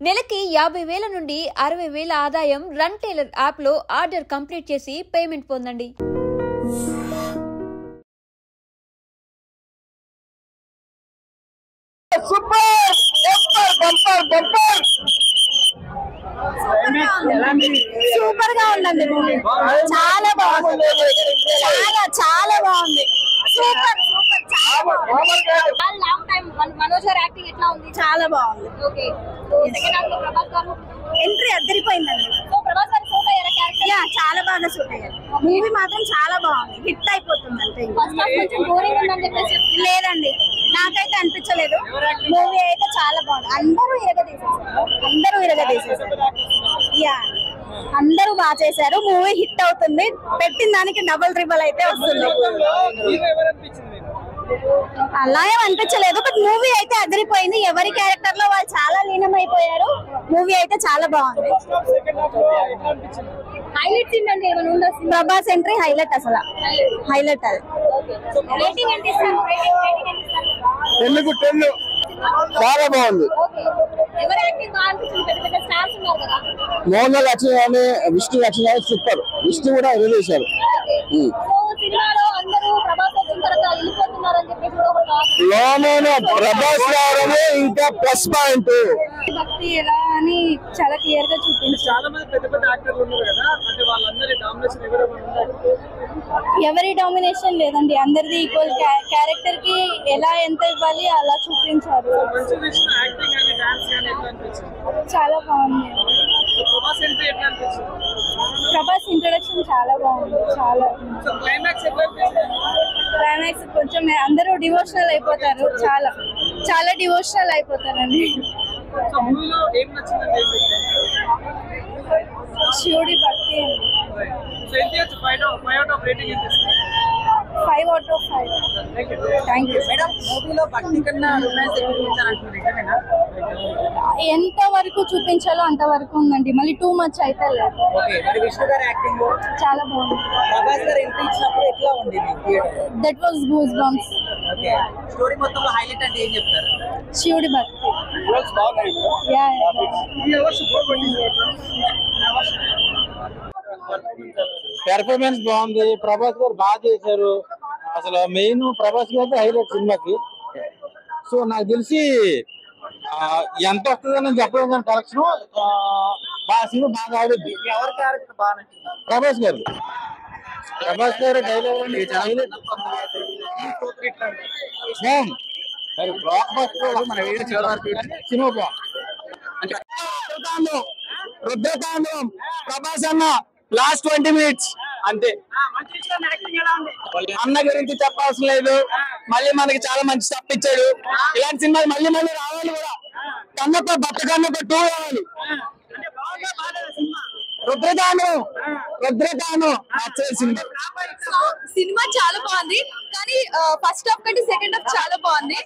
నెలకి 50,000 నుండి 60,000 ఆదాయం రన్ టైలర్ యాప్ లో ఆర్డర్ కంప్లీట్ చేసి పేమెంట్ పొందండి. సూపర్ గా ఉందండి మూవీ. చాలా బాగుంది. చాలా బాగుంది. సూపర్ సూపర్ చాలా లాంగ్ టైం. మనోజ్ గారి యాక్టింగ్ ఎట్లా ఉంది? చాలా బాగుంది. ఓకే, సెకండ్ హాఫ్ లో ప్రభాస్ గారు ఎంట్రీ అద్దరిపోయిందండి. సో ప్రభాస్ గారు సూట్ అయ్యారా క్యారెక్టర్? యా, చాలా బాగా సూట్ అయ్యారు. మూవీ మాత్రం చాలా బాగుంది. హిట్ అయిపోతుంది అంతే. ఫస్ట్ హాఫ్ కొంచెం బోరింగ్ ఉందని చెప్పేసి లేదండి, నాకైతే అనిపించలేదు. మూవీ అయితే చాలా బాగుంది. అందరూ ఇరగదీసేసారు. యా, అందరూ బాగా చేశారు. మూవీ హిట్ అవుతుంది. పెట్టిన దానికి డబుల్ ట్రిబుల్ అయితే వస్తుంది. అలా ఏం అనిపించలేదు, బట్ మూవీ అయితే అదిరిపోయింది. ఎవరి క్యారెక్టర్ లో వాళ్ళు చాలా లీనమైపోయారు. మూవీ అయితే చాలా బాగుంది. హైలైట్ ఏంటంటే ప్రభాస్ ఎంట్రీ హైలైట్. అసలు హైలైట్. అది చాలా బాగుంది. మోహన్ లక్ష్మి కానీ విష్ణు లక్ష్మి కానీ సూపర్. విష్ణు కూడా వదిలేశారు. ప్రభాస్ రావడమే ఇంకా ప్లస్ పాయింట్. భక్తి ఎలా అని చాలా క్లియర్ గా చూపించారు. చాలా మంది పెద్ద పెద్ద యాక్టర్లు ఉన్నారు కదా, అంటే వాళ్ళందరి డామినేషన్ ఎవరి డామినేషన్ లేదండి, అందరిది ఈక్వల్. క్యారెక్టర్ కి ఎలా ఎంత ఇవ్వాలి అలా చూపించారు. చాలా బాగుంది. ప్రభాస్ ఇంట్రొడక్షన్ చాలా బాగుంది. క్లైమాక్స్ కొంచెం అందరూ డివోషనల్ అయిపోతారు. చాలా డివోషనల్ అయిపోతారండి. శివుడి భక్తి 5 out of 5. Thank you. ఎంత వరకు చూపించాలో అంతవరకు ఉందండి, మళ్ళీ టూ మచ్ అయితే లేదు. చాలా బాగుంది. That was goose bumps. శివుడి భక్తి. పెర్ఫార్మెన్స్ బాగుంది. ప్రభాస్ గారు బాగా చేశారు. అసలు మెయిన్ ప్రభాస్ గారు హైలైట్ సినిమాకి. సో నాకు తెలిసి ఎంత వస్తుందని చెప్పడం కానీ కలెక్షన్ సినిమా బాగా ఆడుద్ది. ఎవరి క్యారెక్టర్ బాగా నచ్చింది? ప్రభాస్ గారు డైలాగ్ సినిమా రుద్రతాండవం. ప్రభాస్ అన్న లాస్ట్ 20 minutes అంతే. అన్న గురించి చెప్పాల్సిన లేదు. మళ్ళీ మనకి చాలా మంచి స్టెప్ ఇచ్చాడు. ఇలాంటి సినిమాలు మళ్ళీ రావాలి కూడా. కన్నప్ప బట్ట కన్నప్ప 2 రావాలి. రుద్రతాండవం సినిమా చాలా బాగుంది, కానీ ఫస్ట్ హాఫ్ కంటే సెకండ్ హాఫ్ చాలా బాగుంది.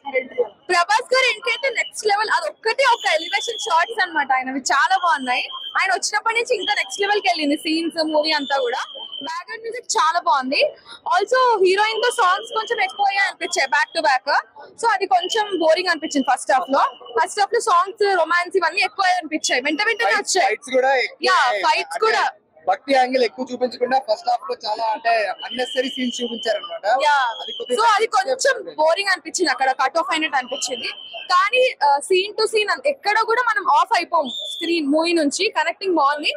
ప్రభాస్ గారు ఏంటంటే నెక్స్ట్ లెవెల్. అది ఒక్కటే ఒక ఎలివేషన్ షార్ట్స్ అన్నమాట. ఆయనవి చాలా బాగున్నాయి. ఆయన వచ్చినప్పటి నుంచి ఇంకా నెక్స్ట్ లెవెల్ కి వెళ్ళింది సీన్స్, మూవీ అంతా కూడా. బ్యాక్గ్రౌండ్ మ్యూజిక్ చాలా బాగుంది. ఆల్సో హీరోయిన్ తో సాంగ్స్ కొంచెం ఎక్కువ అనిపించాయి బ్యాక్ టు బ్యాక్. సో అది కొంచెం బోరింగ్ అనిపించింది ఫస్ట్ హాఫ్ లో. సాంగ్స్, రొమాన్స్ ఇవన్నీ ఎక్కువ అనిపించాయి. వెంటనే వచ్చాయి. ఫైట్స్ కూడా భక్తి యాంగిల్ ఎక్కువ చూపించకుండా ఫస్ట్ హాఫ్ లో చాలా అంటే అన్నెసరీ సీన్స్ చూపించారన్నమాట. సో అది కొంచెం బోరింగ్ అనిపించింది. అక్కడ కట్ ఆఫ్ అయినట్టు అనిపించింది. కానీ సీన్ టు సీన్ ఎక్కడ కూడా మనం ఆఫ్ అయిపోం. స్క్రీన్ మూవీ నుంచి కనెక్టింగ్ బాగుంది.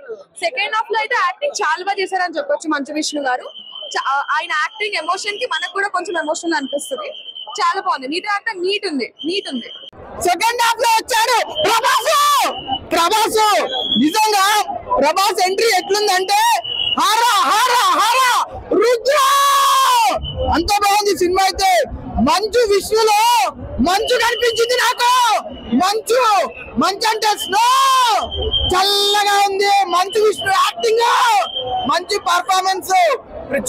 సెకండ్ హాఫ్ లో అయితే యాక్టింగ్ చాలా బాగా చేశారని చెప్పొచ్చు మంచు విష్ణు గారు. ఆయన యాక్టింగ్ ఎమోషన్ కి మనకు కూడా కొంచెం ఎమోషనల్ అనిపిస్తుంది. చాలా బాగుంది. నీట్ ఉంది. సెకండ్ హాఫ్ లో వచ్చాడు ప్రభాస్. నిజంగా ప్రభాస్ ఎంట్రీ ఎట్లుందంటే రుద్ర అంత బాగుంది సినిమా అయితే. మంచు విష్ణులో మంచు కనిపించింది నాకు. మంచు అంటే స్నో. చల్లగా ఉంది. మంచు విష్ణు యాక్టింగ్, మంచి పర్ఫార్మెన్స్.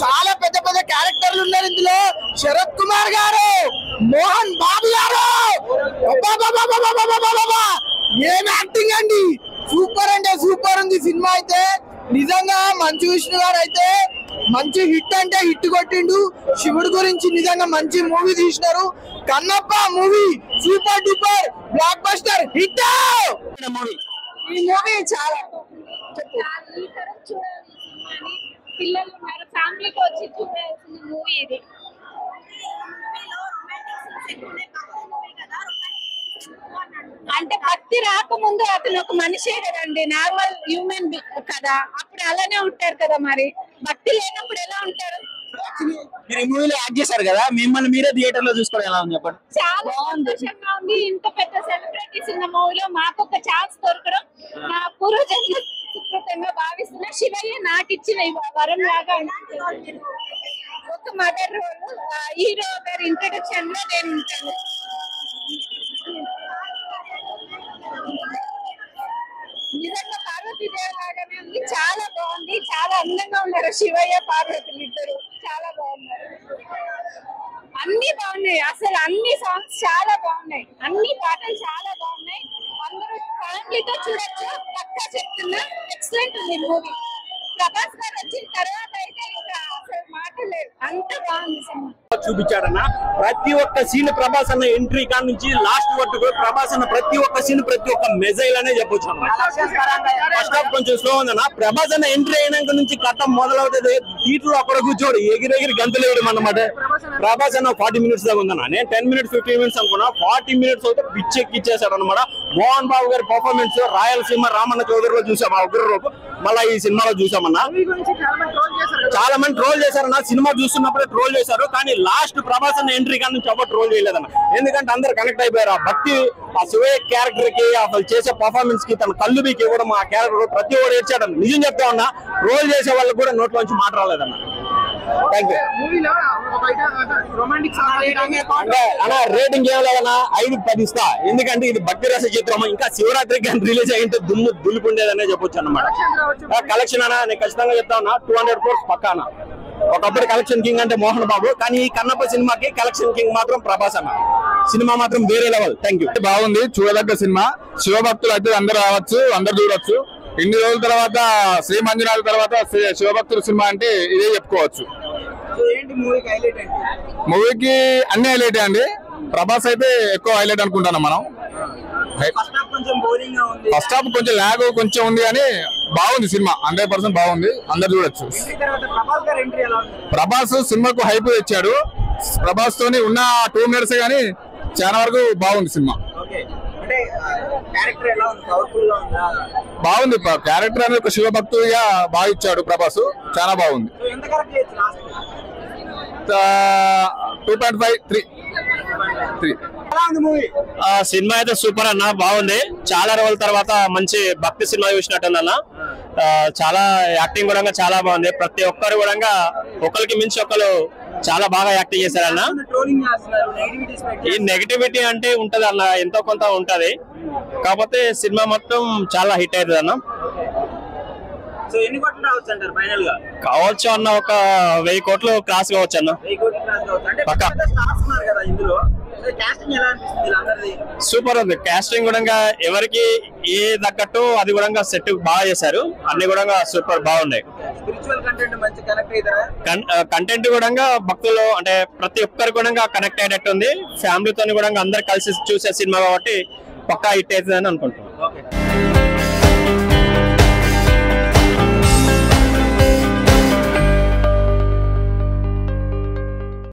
చాలా పెద్ద క్యారెక్టర్లు ఉన్నారు ఇందులో. శరత్ కుమార్ గారు, మోహన్ బాబు గారు, ఏం యాక్టింగ్ అండి. సూపర్ అంటే సూపర్ ఉంది సినిమా అయితే. నిజంగా మంచు విష్ణు గారు అయితే మంచి హిట్ అంటే హిట్ కొట్టిండు. శివుడు గురించి నిజంగా మంచి మూవీ తీసినారు. Kannappa movie super duper blockbuster hit movie. ఈ మూవీ చాలా పిల్లలు ఉన్నారు, ఫ్యామిలీతో వచ్చి చూడాల్సిన మూవీ ఇది. అంటే భక్తి రాకముందు అతను ఒక మనిషే కదండి, నార్మల్ హ్యూమన్ కదా, అప్పుడు అలానే ఉంటారు కదా, మరి భక్తి లేనప్పుడు ఎలా ఉంటారు? మీరు ఈ మూవీలో యాక్ట్ చేశారు కదా, మిమ్మల్ని మీరే థియేటర్ లో చూసుకోవడం ఎలా ఉంది చెప్పండి. చాలా సంతోషంగా ఉంది. ఇంత పెద్ద సెలబ్రిటీస్ ఉన్న మూవీలో మాకు ఒక ఛాన్స్ దొరకడం నా పూర్వజన్మ సుకృతంగా భావిస్తున్నా. శివయ్య నాకు ఇచ్చిన వరం లాగా అనిపిస్తుంది. ఒక మదర్ రోల్, హీరో గారి ఇంట్రడక్షన్ లో నేను ఉంటాను. నిజంగా పార్వతీదేవి లాగానే ఉంది, చాలా బాగుంది, చాలా అందంగా ఉన్నారు శివయ్య పార్వతులు ఇద్దరు, చాలా బాగున్నారు. అన్ని బాగున్నాయి, అసలు అన్ని సాంగ్స్ చాలా బాగున్నాయి, అన్ని పాటలు చాలా బాగున్నాయి. అందరూ ఫ్యామిలీతో చూడొచ్చు, పక్కా చెప్తున్నా. ఎక్సలెంట్ ఉంది మూవీ. ప్రభాస్ గారు వచ్చిన తర్వాత అయితే ఇంకా అసలు మాటలేదు, అంత బాగుంది సినిమా. చూపించాడన్న ప్రతి ఒక్క సీన్ ప్రభాస్ అన్న ఎంట్రీ కాడ నుంచి లాస్ట్ వరకు ప్రభాస్ అన్న ప్రతి ఒక్క సీన్ ప్రతి ఒక్క మెజైల్ అనే చెప్పొచ్చు. ఫస్ట్ హాఫ్ కొంచెం స్లో ఉందన్న. ప్రభాస్ అన్న ఎంట్రీ అయినాక నుంచి కథ మొదలవుతుంది. థియేటర్ అక్కడ కూర్చోడు, ఎగిరెగిరి గంతులు వేయడం అన్నమాట. ప్రభాస్ అన్న 40 minutes దాకా ఉందన్న. నేను 10 minutes 15 minutes అనుకున్నా, 40 minutes అయితే పిచ్చెక్కిచ్చేసాడు అనమాట. మోహన్ బాబు గారి పర్ఫార్మెన్స్ రాయలసీమ రామన్న చౌదరిలో చూసాం, ఆ ఉగ్ర రూపు మళ్ళీ ఈ సినిమాలో చూసామన్నా. చాలా మంది ట్రోల్ చేశారన్న, సినిమా చూస్తున్నప్పుడే ట్రోల్ చేశారు, కానీ లాస్ట్ ప్రభాస్ అన్న ఎంట్రీ కానీ నుంచి ఎవరు ట్రోల్ చేయలేదన్న. ఎందుకంటే అందరు కనెక్ట్ అయిపోయారు. ఆ భక్తి, ఆ శివయ్య క్యారెక్టర్ కి, అసలు చేసే పర్ఫార్మెన్స్ కి, తన కళ్ళు బీకి ఇవ్వడం, ఆ క్యారెక్టర్ ప్రతి ఒక్కరు ఏడ్చాడన్న. నిజం చెప్తా ఉన్నా, ట్రోల్ చేసే వాళ్ళకి కూడా నోట్లోంచి మాట రాలేదన్న. Thank you. అన్న రేటింగ్ ఏం లేదన్నా, 5/10 ఇస్తా. ఎందుకంటే ఇది భక్తి రస చిత్రం, ఇంకా శివరాత్రికి కానీ రిలీజ్ అయ్యింటే దుమ్ము దులిపుండేదనే చెప్పొచ్చు అన్నమాట. కలెక్షన్ అన్న నేను ఖచ్చితంగా చెప్తా ఉన్నా, 200 crores పక్కానా. ఒకప్పుడు కలెక్షన్ కింగ్ అంటే మోహన్ బాబు, కానీ ఈ కన్నప్ప సినిమాకి కలెక్షన్ కింగ్ మాత్రం ప్రభాస్ అన్న. సినిమా మాత్రం వేరే లెవెల్. Thank you. బాగుంది, చూడదగ్గ సినిమా. శివభక్తులు అయితే అందరు రావచ్చు, అందరు చూడొచ్చు. ఇన్ని రోజుల తర్వాత, శ్రీ మంజునాథ్ తర్వాత శివభక్తుల సినిమా అంటే ఇదే చెప్పుకోవచ్చు. మూవీకి అన్ని హైలైట్ అండి. ప్రభాస్ అయితే ఎక్కువ హైలైట్ అనుకుంటున్నాం మనం. ఫస్ట్ హాఫ్ కొంచెం లాగ్ కొంచెం ఉంది, కానీ బాగుంది సినిమా. 100% బాగుంది, అందరు చూడొచ్చు. ప్రభాస్ సినిమాకు హైప్ తెచ్చాడు. ప్రభాస్ తోని ఉన్న 2 minutes కానీ చాలా వరకు బాగుంది సినిమా. బాగుంది క్యారెక్టర్ అనేది ఒక శివభక్తుడిగా బాగా ఇచ్చాడు ప్రభాస్, చాలా బాగుంది. 2.5 3. సినిమా అయితే సూపర్ అన్న, బాగుంది. చాలా రోజుల తర్వాత మంచి భక్తి సినిమా చూసినట్టుందన్న. చాలా యాక్టింగ్ కూడా చాలా బాగుంది. ప్రతి ఒక్కరు కూడా ఒకరికి మించి ఒకరు చాలా బాగా యాక్టింగ్ చేశారన్న. ఈ నెగటివిటీ అంటే ఉంటది అన్న, ఎంతో కొంత ఉంటది, కాకపోతే సినిమా మొత్తం చాలా హిట్ అవుతుంది అన్న. కావచ్చు అన్న, ఒక 1000 కోట్లు క్రాస్ కావచ్చు అన్న. సూపర్ ఉంది క్యాస్టింగ్ కూడా, ఎవరికి ఏ తగ్గట్టు అది కూడా సెట్ బాగా చేశారు. అన్ని కూడా సూపర్ బాగున్నాయి. కంటెంట్ కూడా భక్తులు అంటే ప్రతి ఒక్కరు కూడా కనెక్ట్ అయినట్టు ఉంది. ఫ్యామిలీతో కూడా అందరు కలిసి చూసే సినిమా కాబట్టి పక్కా హిట్ అవుతుంది అని అనుకుంటున్నాను.